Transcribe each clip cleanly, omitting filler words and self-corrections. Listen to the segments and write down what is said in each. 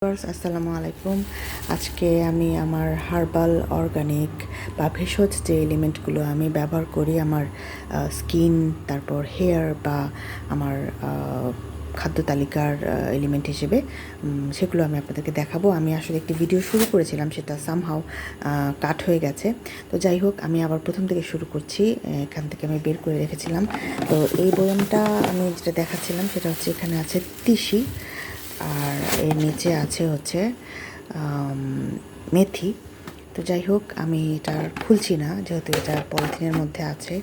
আসসালামু আলাইকুম। আজকে আমি আমার হার্বাল অর্গানিক বা ভেষজ যে এলিমেন্টগুলো আমি ব্যবহার করি আমার স্কিন, তারপর হেয়ার বা আমার খাদ্য তালিকার এলিমেন্ট হিসেবে, সেগুলো আমি আপনাদেরকে দেখাবো। আমি আসলে একটি ভিডিও শুরু করেছিলাম, সেটা সামহাও কাট হয়ে গেছে। তো যাই হোক, আমি আবার প্রথম থেকে শুরু করছি। এখান থেকে আমি বের করে রেখেছিলাম। তো এই বয়ামটা আমি যেটা দেখাচ্ছিলাম সেটা হচ্ছে, এখানে আছে তিসি, আর এর নিচে আছে হচ্ছে মেথি। তো যাই হোক, আমি এটা খুলছি না, যেহেতু এটা পলিথিনের মধ্যে আছে।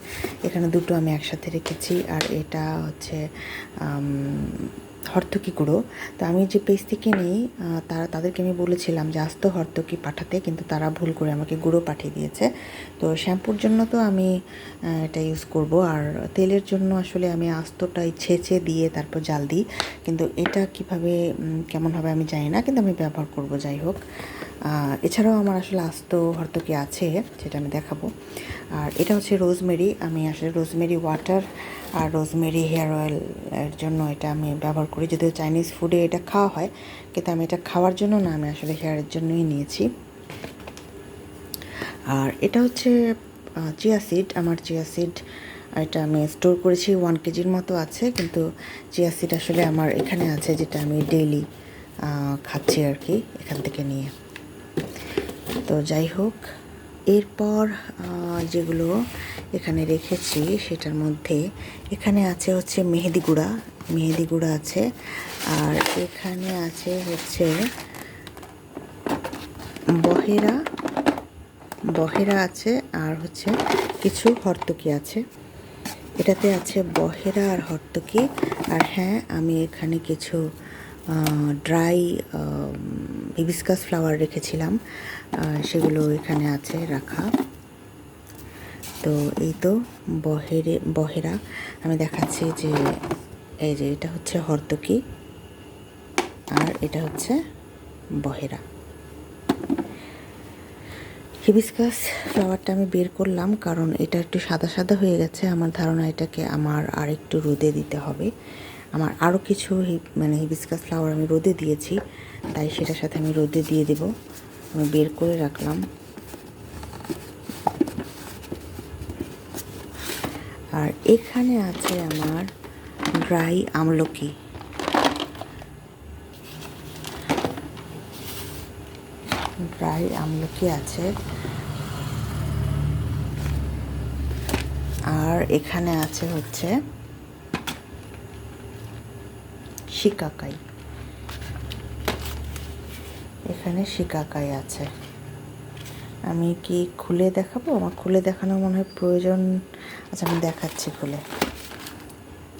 এখানে দুটো আমি একসাথে রেখেছি। আর এটা হচ্ছে হর্তকি গুঁড়ো। তো আমি যে পেজ থেকে নিই, তাদেরকে আমি বলেছিলাম যে আস্ত হর্তকি পাঠাতে, কিন্তু তারা ভুল করে আমাকে গুঁড়ো পাঠিয়ে দিয়েছে। তো শ্যাম্পুর জন্য তো আমি এটা ইউজ করব, আর তেলের জন্য আসলে আমি আস্তটাই ছেঁচে দিয়ে তারপর জাল দিই। কিন্তু এটা কিভাবে কেমন হবে আমি জানি না, কিন্তু আমি ব্যবহার করব। যাই হোক, এছাড়াও আমার আসলে আস্ত হর্তকি আছে, সেটা আমি দেখাবো। আর এটা হচ্ছে রোজমেরি। আমি আসলে রোজমেরি ওয়াটার আর রোজমেরি হেয়ার অয়েল এর জন্য এটা আমি ব্যবহার করি। যদিও চাইনিজ ফুডে এটা খাওয়া হয়, কিন্তু আমি এটা খাওয়ার জন্য না, আমি আসলে হেয়ারের জন্যই নিয়েছি। আর এটা হচ্ছে চিয়া সিড। আমার চিয়া সিড এটা আমি স্টোর করেছি, 1 কেজির মতো আছে। কিন্তু চিয়া সিড আসলে আমার এখানে আছে, যেটা আমি ডেইলি খাচ্ছি আর কি, এখান থেকে নিয়ে। তো যাই হোক, এরপর যেগুলো এখানে রেখেছি সেটার মধ্যে এখানে আছে হচ্ছে মেহেদি গুঁড়া। মেহেদি গুঁড়া আছে। আর এখানে আছে হচ্ছে বহেরা বহেরা আছে। আর হচ্ছে কিছু হর্তকি আছে। এটাতে আছে বহেরা আর হর্তকি। আর হ্যাঁ, আমি এখানে কিছু ড্রাই হিবিস্কাস ফ্লাওয়ার রেখেছিলাম, সেগুলো এখানে আছে রাখা। তো এই তো বহেরা আমি দেখাচ্ছি যে এই যে এটা হচ্ছে হর্তকি, আর এটা হচ্ছে বহেরা। হিবিস্কাস ফ্লাওয়ারটা আমি বের করলাম, কারণ এটা একটু সাদা সাদা হয়ে গেছে। আমার ধারণা এটাকে আমার আর একটু রোদে দিতে হবে। আমার আরও কিছু হিবিস্কাস ফ্লাওয়ার আমি রোদে দিয়েছি, তাই সেটার সাথে আমি রোদে দিয়ে দেব। আমি বের করে রাখলাম। আর এখানে আছে আমার ড্রাই আমলকি। আছে। আর এখানে আছে হচ্ছে শিকাকাই। এখানে শিকাকাই আছে। আমি কি খুলে দেখাবো? আমার খুলে দেখানোর মনে হয় প্রয়োজন। আচ্ছা, আমি দেখাচ্ছি খুলে।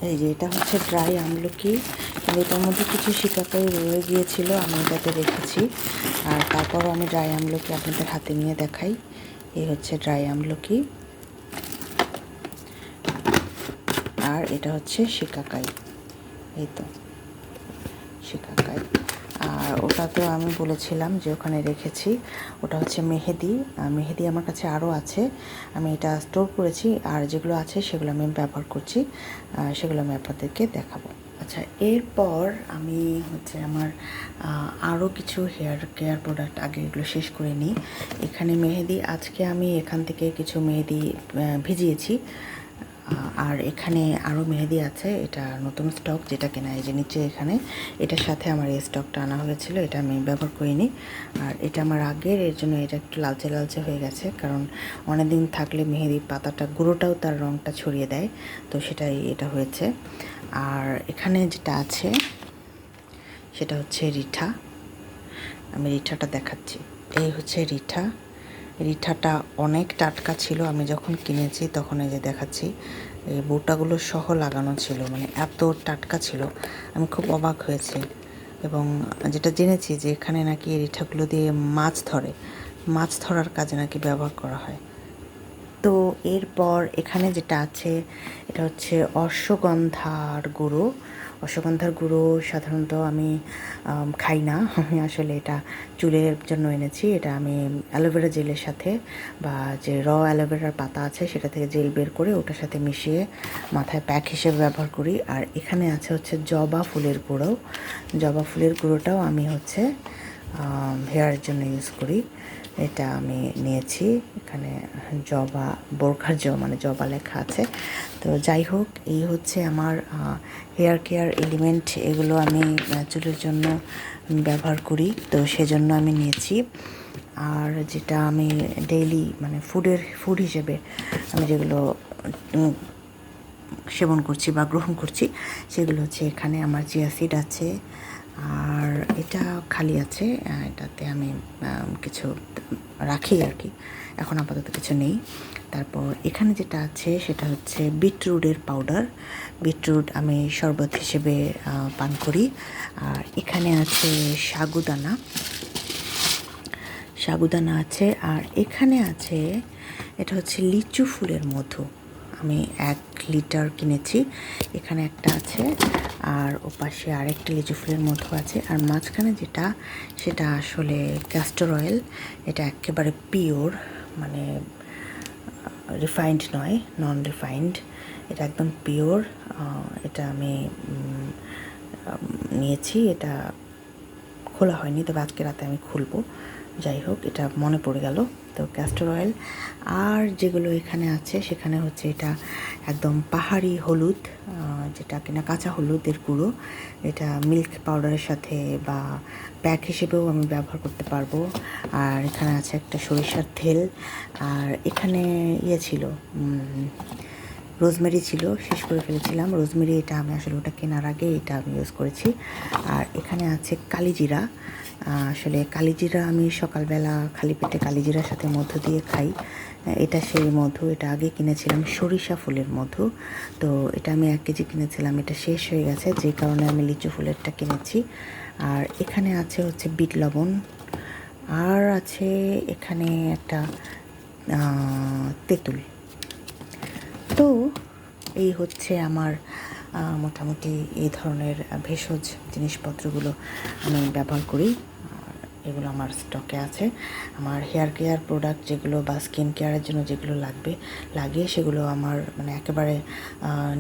এই যে এটা হচ্ছে ড্রাই আমলকি, কিন্তু এটার মধ্যে কিছু শিকাকাই রয়ে গিয়েছিল, আমি এটাতে রেখেছি। আর তারপরও আমি ড্রাই আমলকি আপনাদের হাতে নিয়ে দেখাই। এই হচ্ছে ড্রাই আমলকি, আর এটা হচ্ছে শিকাকাই। এই তো শিকাকাই। আর ওটা তো আমি বলেছিলাম যে ওখানে রেখেছি, ওটা হচ্ছে মেহেদি। মেহেদি আমার কাছে আরও আছে, আমি এটা স্টোর করেছি। আর যেগুলো আছে সেগুলো আমি ব্যবহার করছি, সেগুলো আমি আপনাদেরকে দেখাবো। আচ্ছা, এরপর আমি হচ্ছে আমার আরও কিছু হেয়ার কেয়ার প্রোডাক্ট, আগে এগুলো শেষ করে নিই। এখানে মেহেদি, আজকে আমি এখান থেকে কিছু মেহেদি ভিজিয়েছি। আর এখানে আরও মেহেদি আছে, এটা নতুন স্টক, যেটা কেনা এই যে নিচে এখানে। এটার সাথে আমার এই স্টকটা আনা হয়েছিল, এটা আমি ব্যবহার করিনি। আর এটা আমার আগের, এর জন্য এটা একটু লালচে লালচে হয়ে গেছে, কারণ অনেক দিন থাকলে মেহেদির পাতাটা গুঁড়োটাও তার রঙটা ছড়িয়ে দেয়, তো সেটাই এটা হয়েছে। আর এখানে যেটা আছে সেটা হচ্ছে রিঠা। আমি রিঠাটা দেখাচ্ছি। এই হচ্ছে রিঠা। রিঠাটা অনেক টাটকা ছিল, আমি যখন কিনেছি তখন এই যে দেখাচ্ছি, এই বোটাগুলো সহ লাগানো ছিল, মানে এত টাটকা ছিল, আমি খুব অবাক হয়েছি। এবং যেটা জেনেছি যে এখানে নাকি এই রিঠাগুলো দিয়ে মাছ ধরার কাজে নাকি ব্যবহার করা হয়। তো এরপর এখানে যেটা আছে এটা হচ্ছে অশ্বগন্ধার গুঁড়ো। অশ্বগন্ধার গুঁড়ো সাধারণত আমি খাই না। আমি আসলে এটা চুলের জন্য এনেছি। এটা আমি অ্যালোভেরা জেলের সাথে বা যে অ্যালোভেরার পাতা আছে সেটা থেকে জেল বের করে ওটার সাথে মিশিয়ে মাথায় প্যাক হিসেবে ব্যবহার করি। আর এখানে আছে হচ্ছে জবা ফুলের গুঁড়ো। জবা ফুলের গুঁড়োটাও আমি হচ্ছে হেয়ারের জন্য ইউজ করি। এটা আমি নিয়েছি। এখানে জবা বোরখার মানে জবা লেখা আছে। তো যাই হোক, এই হচ্ছে আমার হেয়ার কেয়ার এলিমেন্ট। এগুলো আমি চুলের জন্য ব্যবহার করি, তো সেজন্য আমি নিয়েছি। আর যেটা আমি ডেইলি মানে ফুড হিসেবে আমি যেগুলো সেবন করছি বা গ্রহণ করছি সেগুলো হচ্ছে এখানে আমার চিয়া সিড আছে, আর এটা খালি আছে। এটাতে আমি কিছু রাখি আর কি, এখন আপাতত কিছু নেই। তারপর এখানে যেটা আছে সেটা হচ্ছে বিটরুটের পাউডার। বিটরুট আমি শরবত হিসেবে পান করি। আর এখানে আছে সাগুদানা আছে। আর এখানে আছে, এটা হচ্ছে লিচু ফুলের মধু। আমি 1 লিটার কিনেছি। এখানে একটা আছে, আর ওপাশে আরেকটা লিচু ফুলের মধু আছে। আর মাঝখানে যেটা, সেটা আসলে ক্যাস্টর অয়েল। এটা একেবারে পিওর, মানে রিফাইন্ড নয়, নন রিফাইন্ড। এটা একদম পিওর। এটা আমি নিয়েছি। এটা খোলা হয়নি, তবে আজকে রাতে আমি খুলবো। যাই হোক, এটা মনে পড়ে গেল। তো ক্যাস্টর অয়েল। আর যেগুলো এখানে আছে সেখানে হচ্ছে এটা একদম পাহাড়ি হলুদ, যেটা কিনা কাঁচা হলুদের গুঁড়ো। এটা মিল্ক পাউডারের সাথে বা প্যাক হিসেবেও আমি ব্যবহার করতে পারবো। আর এখানে আছে একটা সরিষার তেল। আর এখানে ছিল রোজমেরি ছিল, শেষ করে ফেলেছিলাম রোজমেরি। এটা আমি আসলে ওটা কেনার আগে এটা আমি ইউজ করেছি। আর এখানে আছে কালিজিরা। আসলে কালিজিরা আমি সকালবেলা খালি পেটে কালিজিরার সাথে মধু দিয়ে খাই। এটা সেই মধু। এটা আগে কিনেছিলাম সরিষা ফুলের মধু। তো এটা আমি 1 কেজি কিনেছিলাম, এটা শেষ হয়ে গেছে, যে কারণে আমি লিচু ফুলেরটা কিনেছি। আর এখানে আছে হচ্ছে বিট লবণ। আর আছে এখানে একটা তেঁতুল। তো এই হচ্ছে আমার মোটামুটি এই ধরনের ভেষজ জিনিসপত্রগুলো আমি ব্যবহার করি। এগুলো আমার স্টকে আছে। আমার হেয়ার কেয়ার প্রোডাক্ট যেগুলো বা স্কিন কেয়ারের জন্য যেগুলো লাগে সেগুলো আমার মানে একেবারে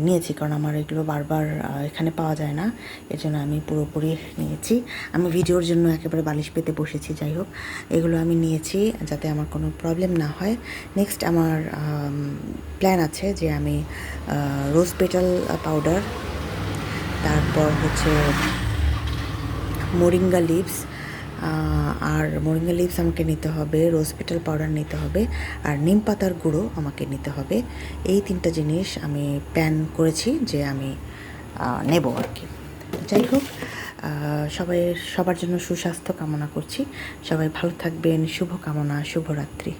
নিয়েছি, কারণ আমার এগুলো বারবার এখানে পাওয়া যায় না। এর জন্য আমি পুরোপুরি নিয়েছি। আমি ভিডিওর জন্য একেবারে বালিশ পেতে বসেছি। যাই হোক, এগুলো আমি নিয়েছি যাতে আমার কোনো প্রবলেম না হয়। নেক্সট আমার প্ল্যান আছে যে আমি রোজ পেটাল পাউডার, তারপর হচ্ছে মোরিঙ্গা লিভস, আর মোরিঙ্গা লিভস আমাকে নিতে হবে, রোজ পেটাল পাউডার নিতে হবে, আর নিম পাতার গুঁড়ো আমাকে নিতে হবে। এই 3টা জিনিস আমি প্ল্যান করেছি যে আমি নেব আর কি। যাই হোক, সবার জন্য সুস্বাস্থ্য কামনা করছি। সবাই ভালো থাকবেন। শুভকামনা, শুভরাত্রি।